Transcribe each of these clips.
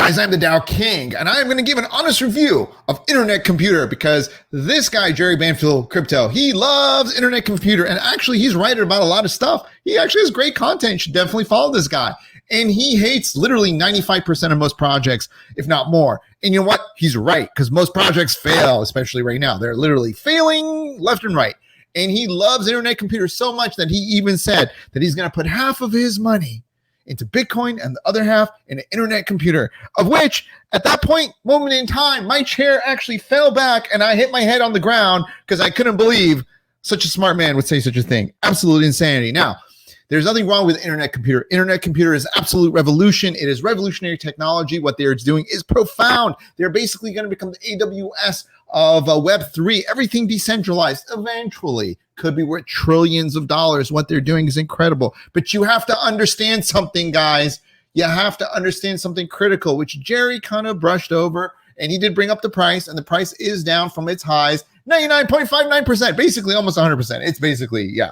guys, I'm the Dow King, and I'm going to give an honest review of Internet Computer because this guy, Jerry Banfield Crypto, he loves Internet Computer, and actually he's writing about a lot of stuff. He actually has great content. You should definitely follow this guy. And he hates literally 95% of most projects, if not more. And you know what? He's right, because most projects fail, especially right now. They're literally failing left and right. And he loves Internet Computer so much that he even said that he's going to put half of his money into Bitcoin and the other half in an Internet Computer, of which at that moment in time, my chair actually fell back and I hit my head on the ground because I couldn't believe such a smart man would say such a thing. Absolute insanity. Now, there's nothing wrong with Internet Computer. Internet Computer is absolute revolution. It is revolutionary technology. What they're doing is profound. They're basically going to become the AWS of Web3, everything decentralized. Eventually could be worth trillions of dollars. What they're doing is incredible. But you have to understand something, guys. You have to understand something critical, which Jerry kind of brushed over. And he did bring up the price, and the price is down from its highs, 99.59%, basically almost 100%. It's basically, yeah.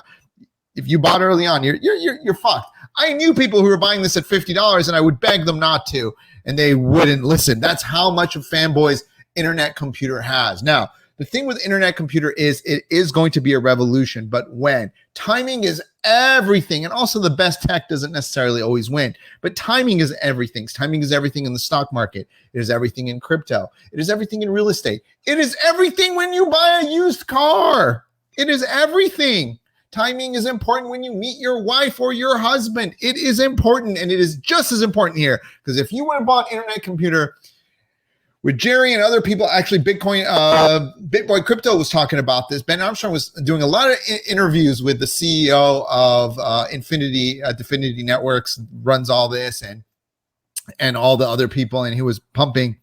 If you bought early on, you're fucked. I knew people who were buying this at $50, and I would beg them not to, and they wouldn't listen. That's how much of fanboys Internet Computer has. Now, the thing with Internet Computer is it is going to be a revolution, but when? Timing is everything, and also the best tech doesn't necessarily always win, but timing is everything. Timing is everything in the stock market. It is everything in crypto. It is everything in real estate. It is everything when you buy a used car. It is everything. Timing is important when you meet your wife or your husband. It is important, and it is just as important here, because if you would have bought Internet Computer with Jerry and other people, actually Bitcoin Crypto was talking about this. Ben Armstrong was doing a lot of interviews with the CEO of Definity Networks, runs all this, and all the other people, and he was pumping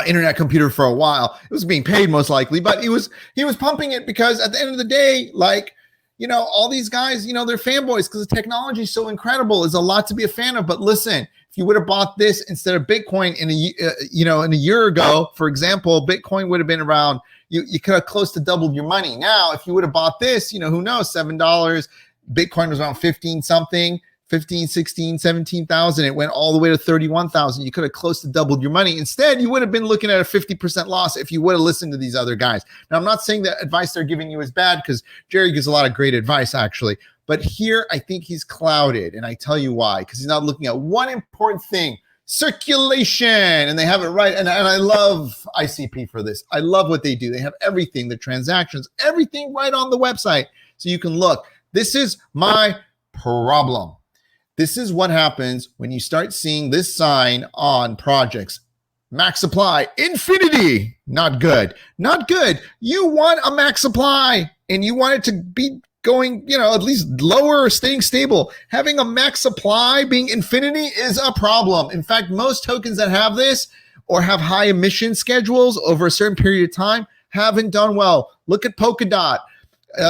Internet Computer for a while. It was being paid most likely, but he was pumping it because at the end of the day, like, you know, all these guys, you know, they're fanboys because the technology is so incredible. There's a lot to be a fan of. But listen, if you would have bought this instead of Bitcoin in a year ago, for example, Bitcoin would have been around, you could have close to doubled your money. Now, if you would have bought this, you know, who knows, $7, Bitcoin was around 15 something. 15, 16, 17,000. It went all the way to 31,000. You could have close to doubled your money. Instead, you would have been looking at a 50% loss if you would have listened to these other guys. Now, I'm not saying that advice they're giving you is bad, because Jerry gives a lot of great advice, actually. But here, I think he's clouded, and I tell you why. Because he's not looking at one important thing: circulation. And they have it right. And I love ICP for this. I love what they do. They have everything, the transactions, everything right on the website. So you can look. This is my problem. This is what happens when you start seeing this sign on projects. Max supply, infinity. Not good. Not good. You want a max supply, and you want it to be going, you know, at least lower or staying stable. Having a max supply being infinity is a problem. In fact, most tokens that have this or have high emission schedules over a certain period of time haven't done well. Look at Polkadot.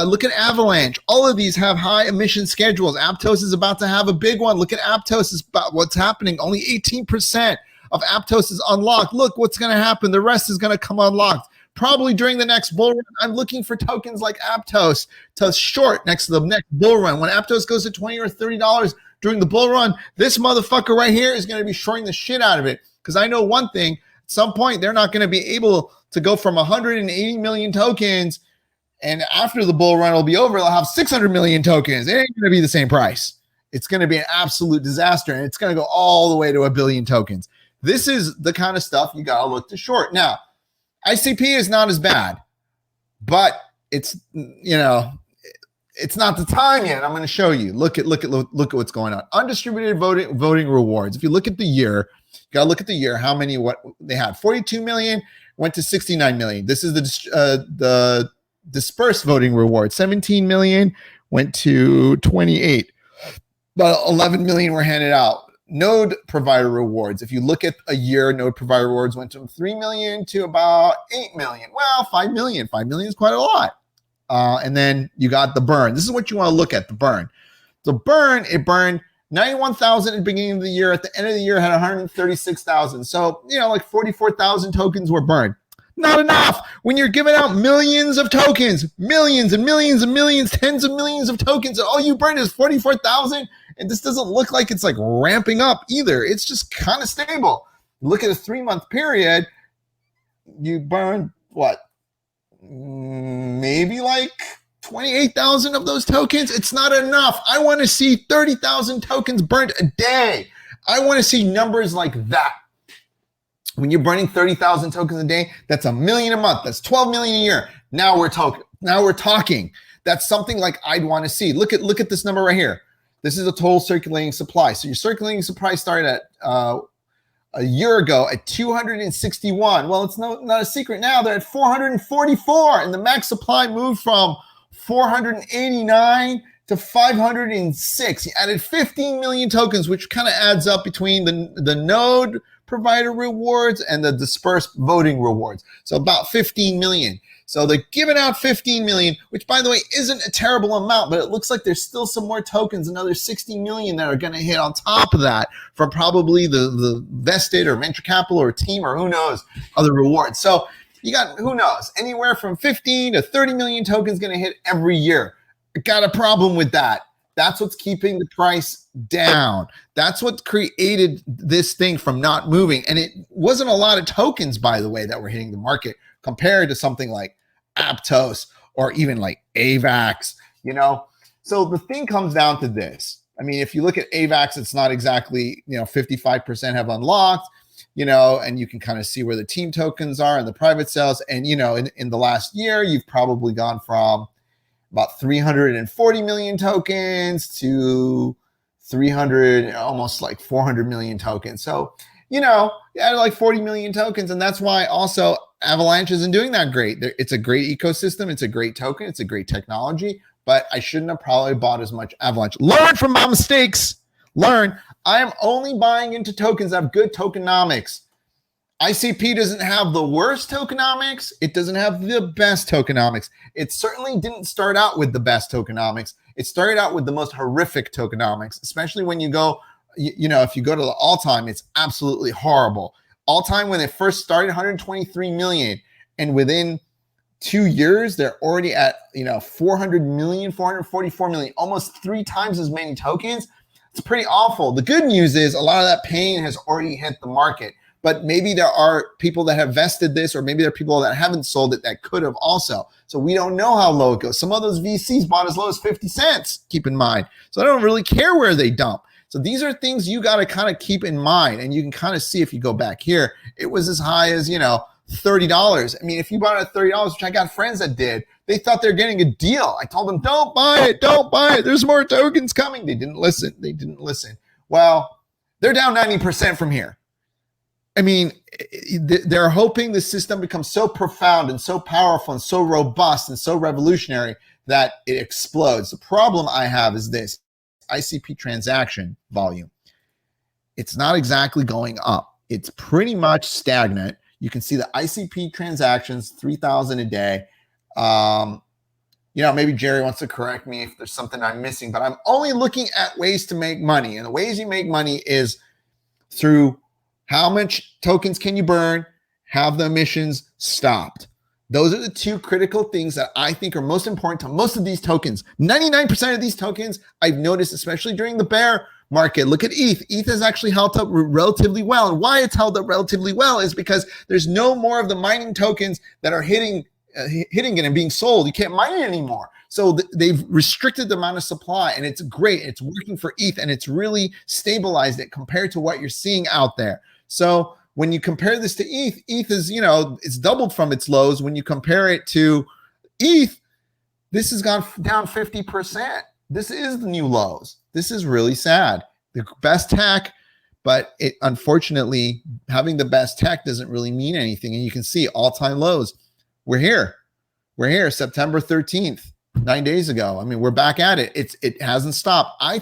Look at Avalanche. All of these have high emission schedules. Aptos is about to have a big one. Look at Aptos. Is about what's happening. Only 18% of Aptos is unlocked. Look what's going to happen. The rest is going to come unlocked probably during the next bull run. I'm looking for tokens like Aptos to short next to the next bull run. When Aptos goes to $20 or $30 during the bull run, this motherfucker right here is going to be shorting the shit out of it. Because I know one thing: at some point they're not going to be able to go from 180 million tokens. And after the bull run will be over, they'll have 600 million tokens. It ain't going to be the same price. It's going to be an absolute disaster, and it's going to go all the way to 1 billion tokens. This is the kind of stuff you got to look to short. Now, ICP is not as bad, but it's, you know, it's not the time yet. I'm going to show you. Look at what's going on. Undistributed voting rewards. If you look at the year, you got to look at the year. How many? What they had? 42 million went to 69 million. This is the dispersed voting reward. 17 million went to 28. About 11 million were handed out. Node provider rewards. If you look at a year, node provider rewards went from 3 million to about 8 million. Well, 5 million. 5 million is quite a lot. And then you got the burn. This is what you want to look at, the burn. The burn, it burned 91,000 at the beginning of the year. At the end of the year, it had 136,000. So, you know, like 44,000 tokens were burned. Not enough. When you're giving out millions of tokens, millions and millions and millions, tens of millions of tokens, and all you burn is 44,000, and this doesn't look like it's like ramping up either. It's just kind of stable. Look at a 3-month period, you burn what? Maybe like 28,000 of those tokens. It's not enough. I want to see 30,000 tokens burnt a day. I want to see numbers like that. When you're burning 30,000 tokens a day, that's $1 million a month. That's 12 million a year. Now we're talking. That's something like I'd want to see. Look at this number right here. This is a total circulating supply. So your circulating supply started at a year ago at 261. Well, it's not a secret now. They're at 444, and the max supply moved from 489 to 506. He added 15 million tokens, which kind of adds up between the node provider rewards and the dispersed voting rewards. So about 15 million. So they're giving out 15 million, which by the way isn't a terrible amount, but it looks like there's still some more tokens, another 60 million that are going to hit on top of that from probably the vested or venture capital or team or who knows other rewards. So you got, who knows, anywhere from 15 to 30 million tokens going to hit every year. Got a problem with that. That's what's keeping the price down. That's what created this thing from not moving. And it wasn't a lot of tokens, by the way, that were hitting the market compared to something like Aptos or even like AVAX, you know? So the thing comes down to this. I mean, if you look at AVAX, it's not exactly, 55% have unlocked, and you can kind of see where the team tokens are and the private sales. And, in the last year, you've probably gone from about 340 million tokens to 300, almost like 400 million tokens. So, you added like 40 million tokens. And that's why also Avalanche isn't doing that great. It's a great ecosystem. It's a great token. It's a great technology, but I shouldn't have probably bought as much Avalanche. Learn from my mistakes. Learn. I am only buying into tokens that have good tokenomics. ICP doesn't have the worst tokenomics. It doesn't have the best tokenomics. It certainly didn't start out with the best tokenomics. It started out with the most horrific tokenomics, especially when you go, if you go to the all-time, it's absolutely horrible. All-time, when it first started, 123 million. And within 2 years, they're already at, 400 million, 444 million, almost 3 times as many tokens. It's pretty awful. The good news is a lot of that pain has already hit the market. But maybe there are people that have vested this, or maybe there are people that haven't sold it that could have also. So we don't know how low it goes. Some of those VCs bought as low as 50 cents, keep in mind. So I don't really care where they dump. So these are things you got to kind of keep in mind. And you can kind of see if you go back here, it was as high as, $30. I mean, if you bought it at $30, which I got friends that did, they thought they're getting a deal. I told them, don't buy it. Don't buy it. There's more tokens coming. They didn't listen. Well, they're down 90% from here. I mean, they're hoping the system becomes so profound and so powerful and so robust and so revolutionary that it explodes. The problem I have is this: ICP transaction volume. It's not exactly going up. It's pretty much stagnant. You can see the ICP transactions, 3,000 a day. Maybe Jerry wants to correct me if there's something I'm missing, but I'm only looking at ways to make money. And the ways you make money is through how much tokens can you burn, have the emissions stopped. Those are the two critical things that I think are most important to most of these tokens. 99% of these tokens, I've noticed, especially during the bear market. Look at ETH. ETH has actually held up relatively well. And why it's held up relatively well is because there's no more of the mining tokens that are hitting it and being sold. You can't mine it anymore. So they've restricted the amount of supply, and it's great. It's working for ETH, and it's really stabilized it compared to what you're seeing out there. So when you compare this to ETH, ETH is, it's doubled from its lows. When you compare it to ETH, this has gone down 50%. This is the new lows. This is really sad. The best tech, but unfortunately, having the best tech doesn't really mean anything. And you can see all-time lows. We're here, September 13th, 9 days ago. I mean, we're back at it. It hasn't stopped. I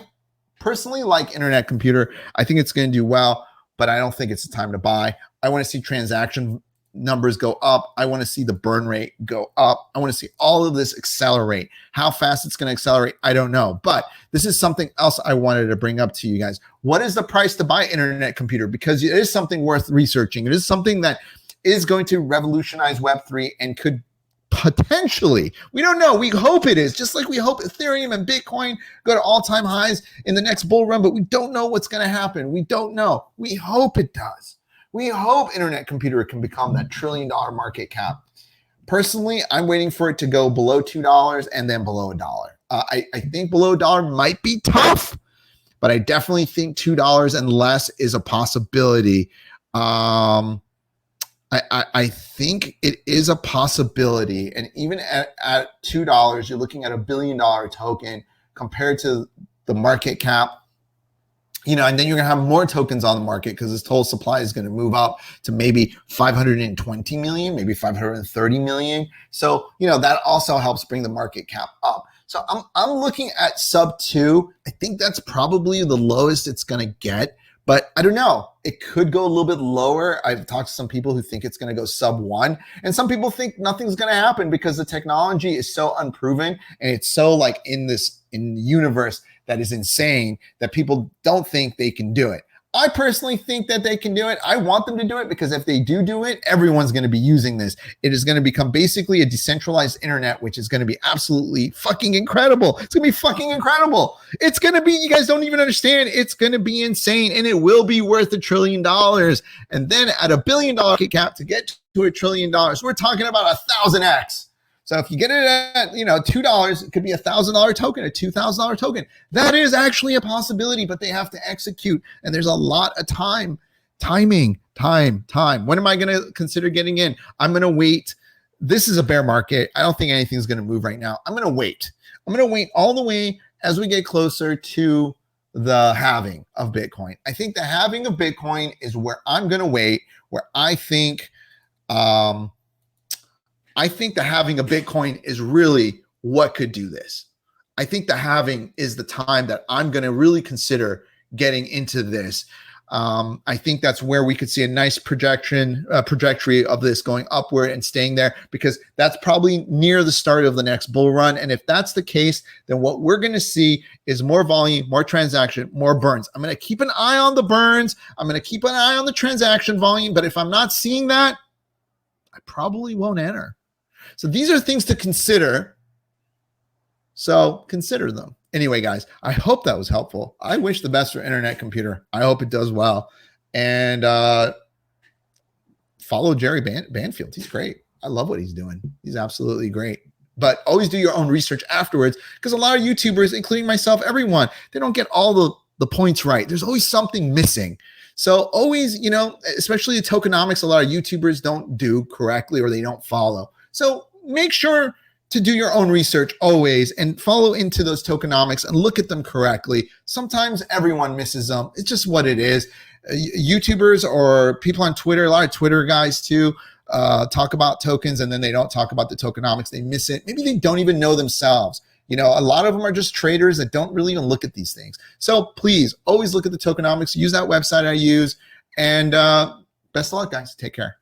personally like Internet Computer. I think it's going to do well, but I don't think it's the time to buy. I want to see transaction numbers go up. I want to see the burn rate go up. I want to see all of this accelerate. How fast it's going to accelerate, I don't know. But this is something else I wanted to bring up to you guys. What is the price to buy Internet Computer? Because it is something worth researching. It is something that is going to revolutionize Web3 and could potentially, we don't know, we hope it is, just like we hope Ethereum and Bitcoin go to all-time highs in the next bull run, but we don't know what's going to happen. We don't know. We hope it does. We hope Internet Computer can become that $1 trillion market cap. Personally, I'm waiting for it to go below $2 and then below $1. I think below $1 might be tough, but I definitely think $2 and less is a possibility. I think it is a possibility. And even at $2, you're looking at $1 billion token compared to the market cap. And then you're going to have more tokens on the market because this total supply is going to move up to maybe 520 million, maybe 530 million. So, that also helps bring the market cap up. So I'm looking at sub 2. I think that's probably the lowest it's going to get, but I don't know. It could go a little bit lower. I've talked to some people who think it's going to go sub 1, and some people think nothing's going to happen because the technology is so unproven and it's so in the universe that is insane that people don't think they can do it. I personally think that they can do it. I want them to do it because if they do it, everyone's going to be using this. It is going to become basically a decentralized internet, which is going to be absolutely fucking incredible. It's going to be fucking incredible. It's going to be, you guys don't even understand. It's going to be insane, and it will be worth $1 trillion. And then at $1 billion market cap to get to $1 trillion, we're talking about 1,000x. So if you get it at, $2, it could be $1,000 token, a $2,000 token. That is actually a possibility, but they have to execute. And there's a lot of time. When am I going to consider getting in? I'm going to wait. This is a bear market. I don't think anything's going to move right now. I'm going to wait. I'm going to wait all the way as we get closer to the halving of Bitcoin. I think the halving of Bitcoin is where I'm going to wait, where I think the halving of Bitcoin is really what could do this. I think the halving is the time that I'm going to really consider getting into this. I think that's where we could see a nice trajectory of this going upward and staying there, because that's probably near the start of the next bull run. And if that's the case, then what we're going to see is more volume, more transaction, more burns. I'm going to keep an eye on the burns. I'm going to keep an eye on the transaction volume. But if I'm not seeing that, I probably won't enter. So these are things to consider. So consider them. Anyway, guys, I hope that was helpful. I wish the best for Internet Computer. I hope it does well. And follow Jerry Banfield. He's great. I love what he's doing. He's absolutely great. But always do your own research afterwards, because a lot of YouTubers, including myself, everyone, they don't get all the points right. There's always something missing. So always, especially the tokenomics, a lot of YouTubers don't do correctly or they don't follow. So make sure to do your own research always and follow into those tokenomics and look at them correctly. Sometimes everyone misses them. It's just what it is. YouTubers or people on Twitter, a lot of Twitter guys too, talk about tokens and then they don't talk about the tokenomics. They miss it. Maybe they don't even know themselves. A lot of them are just traders that don't really even look at these things. So please always look at the tokenomics. Use that website I use. And best of luck, guys. Take care.